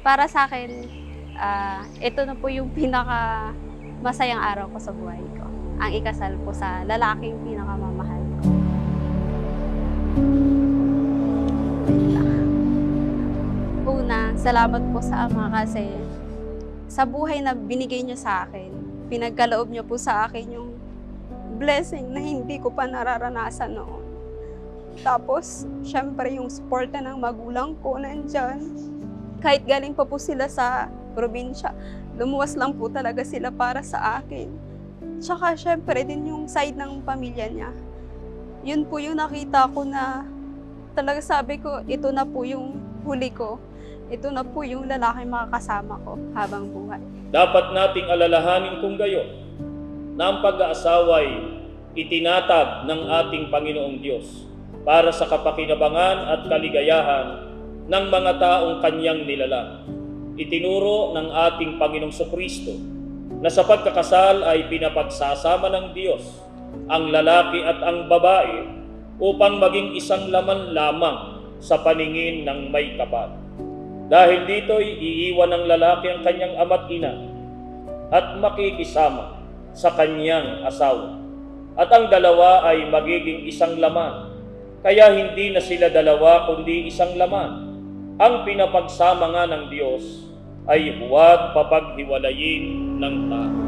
Para sa akin, ito na po yung pinaka masayang araw ko sa buhay ko. Ang ikasal po sa lalaking pinakamamahal ko. Una, salamat po sa Ama kasi sa buhay na binigay niyo sa akin, pinagkaloob niyo po sa akin yung blessing na hindi ko pa nararanasan noon. Tapos, syempre yung suporta ng magulang ko nandyan. Kahit galing pa po sila sa probinsya, lumuwas lang po talaga sila para sa akin. Tsaka syempre din yung side ng pamilya niya. Yun po yung nakita ko na talaga sabi ko, ito na po yung huli ko. Ito na po yung lalaking makakasama ko habang buhay. Dapat nating alalahanin kung gayon na ang pag-aasawa'y itinatag ng ating Panginoong Diyos para sa kapakinabangan at kaligayahan ng mga taong kanyang nilalang. Itinuro ng ating Panginoong Kristo na sa pagkakasal ay pinapagsasama ng Diyos ang lalaki at ang babae upang maging isang laman lamang sa paningin ng may kapal. Dahil dito'y iiwan ng lalaki ang kanyang ama't ina at makikisama sa kanyang asawa. At ang dalawa ay magiging isang laman. Kaya hindi na sila dalawa kundi isang laman. Ang pinapagsama nga ng Diyos ay huwag papaghiwalayin ng tao.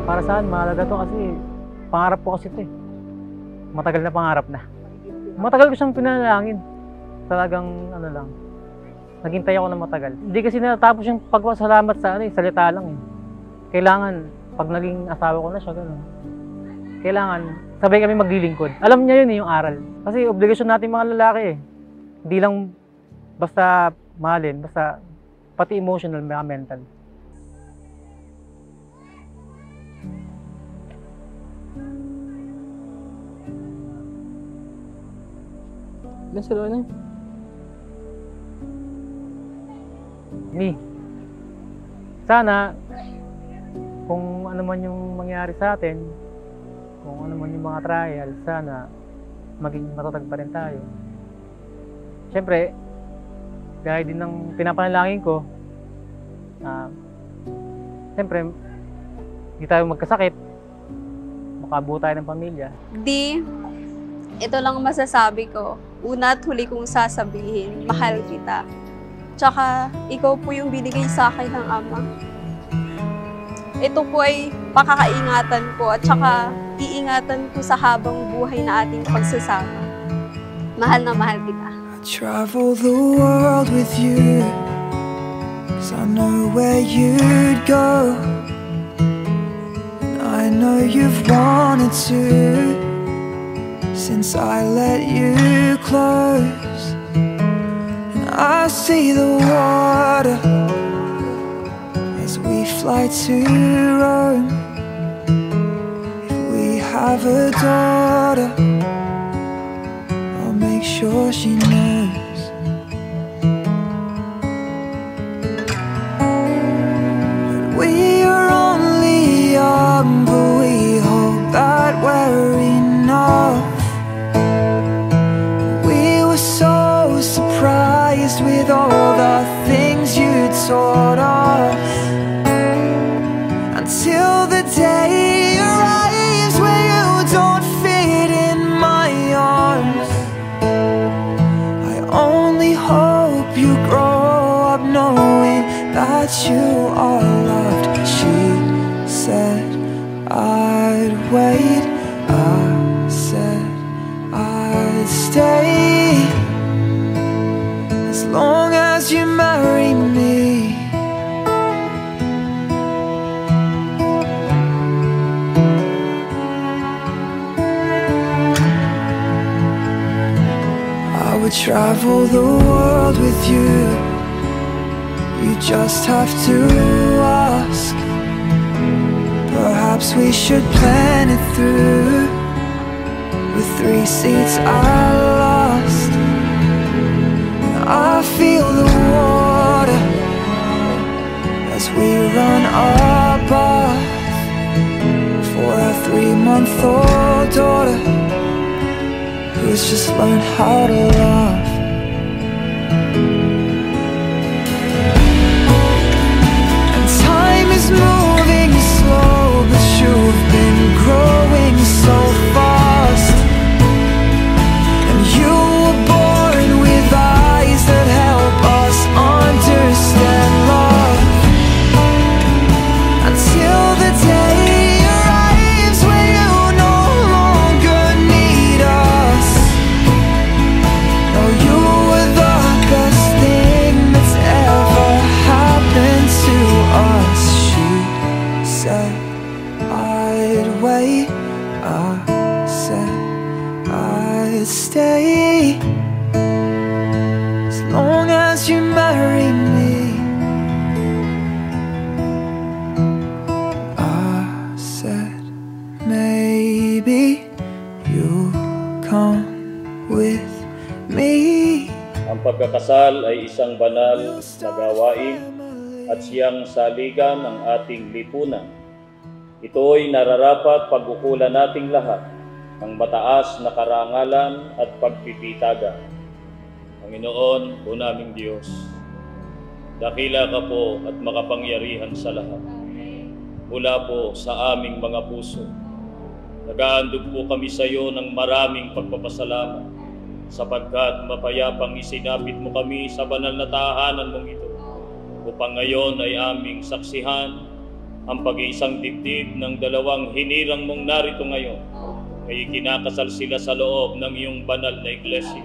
Para saan? Mahalaga to kasi pangarap ko kasi ito eh. Matagal na pangarap na. Matagal ko siyang pinanalangin. Talagang ano lang. Naghintay ako na matagal. Hindi kasi natapos yung pagpasalamat sa salita lang eh. Kailangan, pag naging asawa ko na siya, gano'n. Kailangan, sabay kami maglilingkod. Alam niya yun eh, yung aral. Kasi obligasyon natin mga lalaki eh. Hindi lang basta mahalin, basta pati emotional, mental. Ilan sila na? Sana kung ano man yung mangyari sa atin, kung ano man yung mga trial, sana maging matatag pa rin tayo. Siyempre, gaya din ng pinapanalangin ko, siyempre, hindi tayo magkasakit, makabuo tayo ng pamilya. Ito lang masasabi ko. Una at huli kong sasabihin, mahal kita. Tsaka, ikaw po yung binigay sa akin ng Ama. Ito po ay pakakaingatan ko at tsaka iingatan ko sa habang buhay na ating pagsasama. Mahal na mahal kita. I travel the world with you, 'cause I know where you'd go. And I know you've wanted to, since I let you close. And I see the water as we fly to Rome. If we have a daughter, I'll make sure she knows. That we are only young, but we hope that we're enough. Surprised with all the things you taught us, until the day arrives where you don't fit in my arms. I only hope you grow up knowing that you are loved. She said I'd wait, I said I'd stay, as long as you marry me. I would travel the world with you. You just have to ask. Perhaps we should plan it through. With 3 seats I lost, I feel the water as we run our bath for our 3-month-old daughter who's just learned how to laugh. And time is moving slow, but you've been growing so fast. And you were born with eyes that help us understand love, until the day arrives when you no longer need us. No, you were the best thing that's ever happened to us. She said I'd wait, I said I'd stay, as long as you marry me. I said maybe you'll come with me. Ang pagkakasal ay isang banal na gawain at siyang saligan ng ating lipunan. Ito'y nararapat pag-ukulan nating lahat ng mataas na karangalan at pagpipitagan. Panginoon, o naming Diyos, dakila ka po at makapangyarihan sa lahat. Mula po sa aming mga puso, nag-aandog po kami sa iyo ng maraming pagpapasalamat sapagkat mapayapang isinapit mo kami sa banal na tahanan mong ito upang ngayon ay aming saksihan ang pag-iisang dibdib ng dalawang hinirang mong narito ngayon. Ay kinakasal sila sa loob ng iyong banal na iglesia.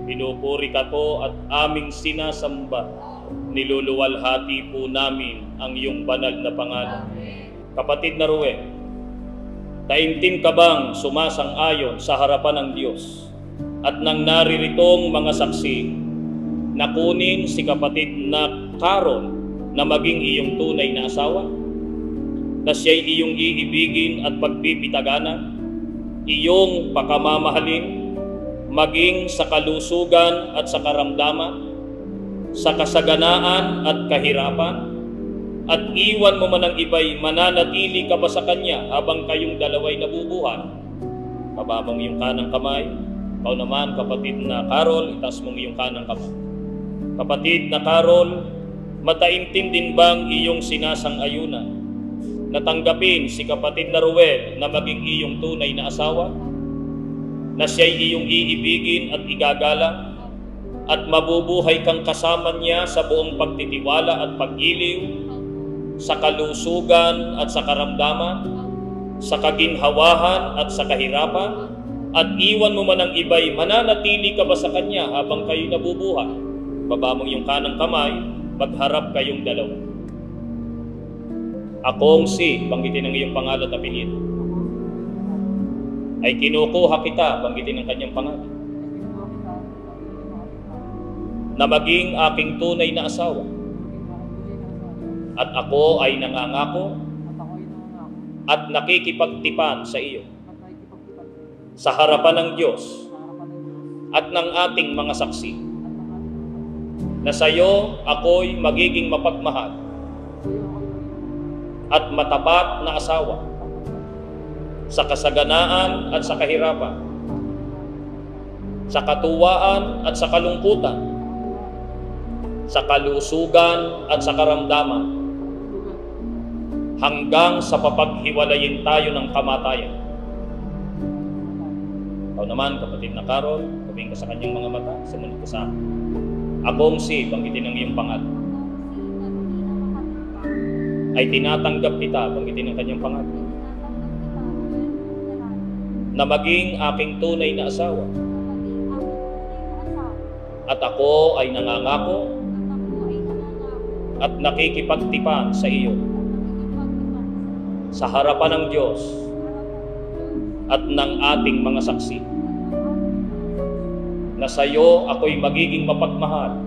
Pinupuri ka po at aming sinasamba. Niluluwalhati po namin ang iyong banal na pangalan. Kapatid na Ruel, taimtim ka bang sumasang-ayon sa harapan ng Diyos at nang nariritong mga saksi na kunin si kapatid na Carol na maging iyong tunay na asawa? Na siya'y iyong iibigin at pagpipitaganan, iyong pakamamahalin, maging sa kalusugan at sa karamdaman, sa kasaganaan at kahirapan, at iwan mo man ang iba'y mananatili ka ba sa kanya habang kayong dalaway nabubuhay? Baba mong iyong kanang kamay. Ikaw naman, kapatid na Carol, itaas mong iyong kanang kamay. Kapatid na Carol, mataimtim din bang iyong sinasang-ayunan natanggapin si kapatid na Ruel na maging iyong tunay na asawa? Na siya'y iyong iibigin at igagalang at mabubuhay kang kasama niya sa buong pagtitiwala at pag-iliw, sa kalusugan at sa karamdaman, sa kaginhawahan at sa kahirapan, at iwan mo man ang iba'y mananatili ka ba sa kanya habang kayo nabubuhay? Baba mong iyong kanang kamay, magharap kayong dalawa. Akong si, banggitin ang iyong pangalan at apelyido. Ay kinukuha kita, banggitin ang kanyang pangalan. Na maging aking tunay na asawa. At ako ay nangangako at nakikipagtipan sa iyo sa harapan ng Diyos at ng ating mga saksi na sa iyo ako'y magiging mapagmahal at matapat na asawa sa kasaganaan at sa kahirapan, sa katuwaan at sa kalungkutan, sa kalusugan at sa karamdaman, hanggang sa papaghiwalayin tayo ng kamatayan. Ikaw naman, kapatid na Carol, tumingin ka sa kanyang mga mata, sumunod ka sa akin. Akong si, banggitin ang iyong pangalan. Ay tinatanggap kita, banggitin ang kanyang pangalan. Na maging aking tunay na asawa. At ako ay nangangako at nakikipagtipan sa iyo sa harapan ng Diyos at ng ating mga saksi na sa iyo ako'y magiging mapagmahal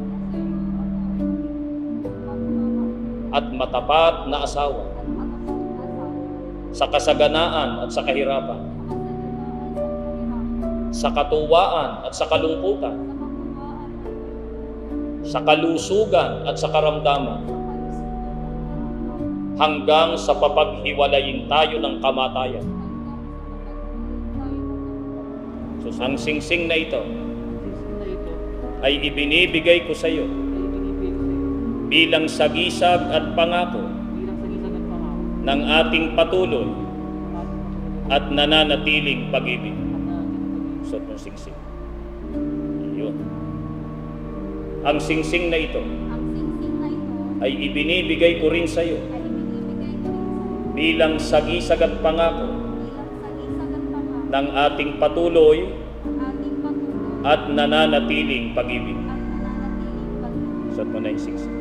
at matapat na asawa sa kasaganaan at sa kahirapan, sa katuwaan at sa kalungkutan, sa kalusugan at sa karamdaman, hanggang sa papaghiwalayin tayo ng kamatayan. So, ang singsing na ito ay ibinibigay ko sa iyo bilang sagisag at pangako ng ating patuloy at nananatiling pag-ibig. So, ang singsing. Yun. Ang singsing na ito ay ibinibigay ko rin sa iyo bilang sagisag at pangako ng ating patuloy at nananatiling pag-ibig. Suot mo na yung singsing.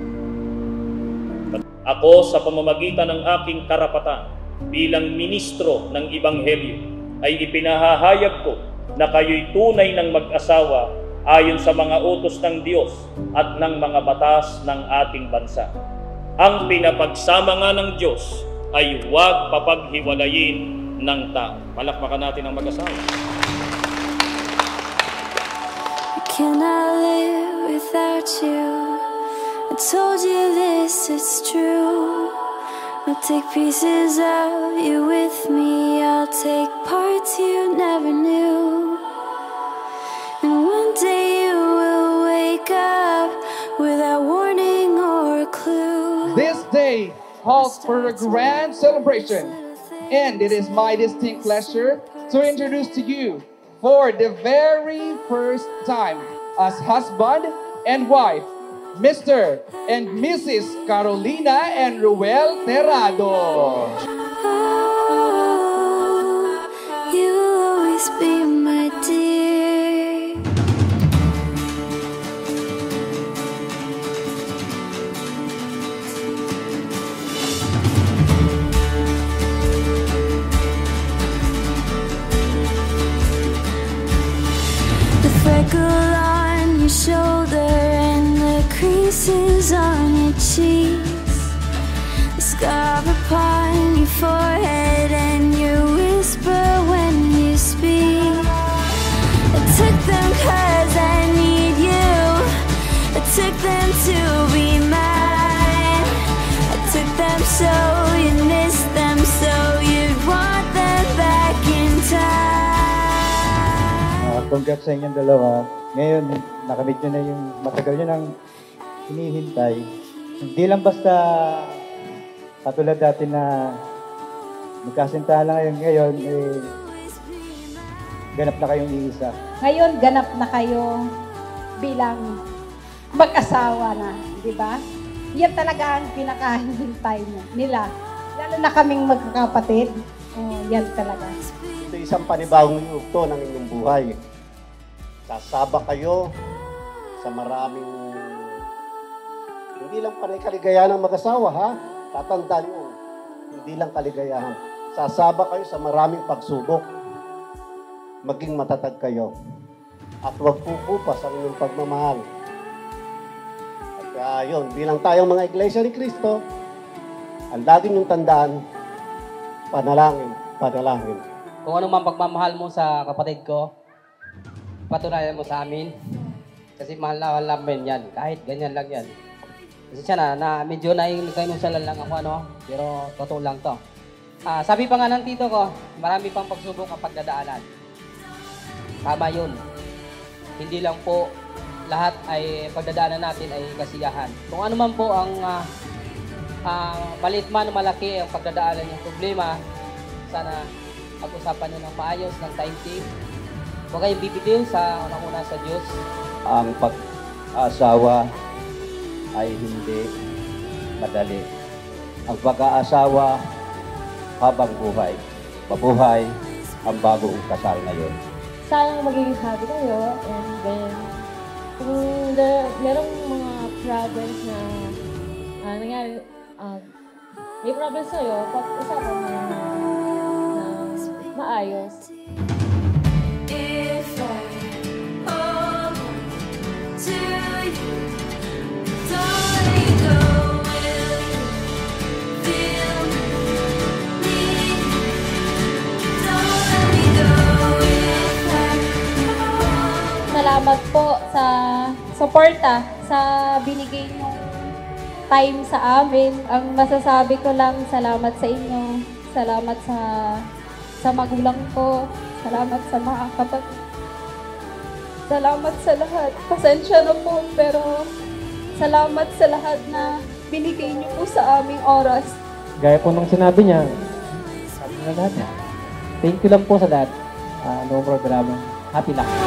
Ako sa pamamagitan ng aking karapatan bilang ministro ng Ebanghelyo ay ipinahahayag ko na kayo'y tunay ng mag-asawa ayon sa mga utos ng Diyos at ng mga batas ng ating bansa. Ang pinapagsama nga ng Diyos ay huwag papaghiwalayin ng tao. Palakpakan natin ang mag-asawa. Can I live without you? I told you this, it's true. I'll take pieces of you with me. I'll take parts you never knew. And one day you will wake up without warning or a clue. This day calls for a grand celebration, and it is my distinct pleasure to introduce to you for the very first time as husband and wife, Mr. and Mrs. Carolina and Ruel Terrado. Oh, you'll always be my dear. The freckle on your shoulder and the creases on your cheeks, the scar upon your forehead and your whisper when you speak. I took them 'cause I need you. I took them to be mine. I took them so you missed them, so you'd want them back in time. Congrats sa inyong dalawa. Ngayon, nakamit nyo na yung matagal nyo nang hinihintay. Hindi lang basta katulad dati na magkasintahan lang ngayon, ganap na kayong iisa. Ngayon, ganap na kayo bilang mag-asawa na, di ba? Yan talaga ang pinakahihintay nila. Lalo na kaming magkakapatid. Oh, yan talaga. Ito isang panibagong yugto ng inyong buhay. Sasaba kayo sa maraming, hindi lang panay kaligayahan ng mag-asawa, ha? Tatandaan nyo, hindi lang kaligayahan. Sasaba kayo sa maraming pagsubok. Maging matatag kayo. At huwag pupupas ang inyong pagmamahal. At yun, bilang tayong mga iglesia ni Cristo, ang lagi niyong tandaan, panalangin, panalangin. Kung ano man pagmamahal mo sa kapatid ko, patunayan mo sa amin. Kasi mahal na namin yan. Kahit ganyan lang yan. Kasi siya na medyo nainusalan lang ako, ano? Pero totoo lang to. Sabi pa nga ng tito ko, marami pang pagsubok ang pagdadaanan. Tama yun. Hindi lang po lahat ay pagdadaanan natin ay kasiyahan. Kung ano man po ang maliit man o malaki ang pagdadaanan ng problema, sana pag-usapan nyo ng maayos, ng time team. Huwag kayong bibitiw sa unang-una sa Diyos. Ang pag-asawa ay hindi madali. Ang pag-aasawa habang buhay. Mabuhay ang bagong kasal ngayon. Sana magiging happy kayo, and then kung merong mga problems na nangyari, may problems sa'yo, pag-usapan mo na maayos. If I hold to you, don't let me go. Will you feel me? Don't let me go. If I Salamat po sa suporta sa binigay niyong time sa amin. Ang masasabi ko lang, salamat sa inyo. Salamat sa magulang ko. Salamat sa mga kapatid. Salamat sa lahat. Pasensya na po, pero salamat sa lahat na binigay niyo po sa aming oras. Gaya po nung sinabi niya, sabi na lahat. Thank you lang po sa lahat. No programa. Happy lang.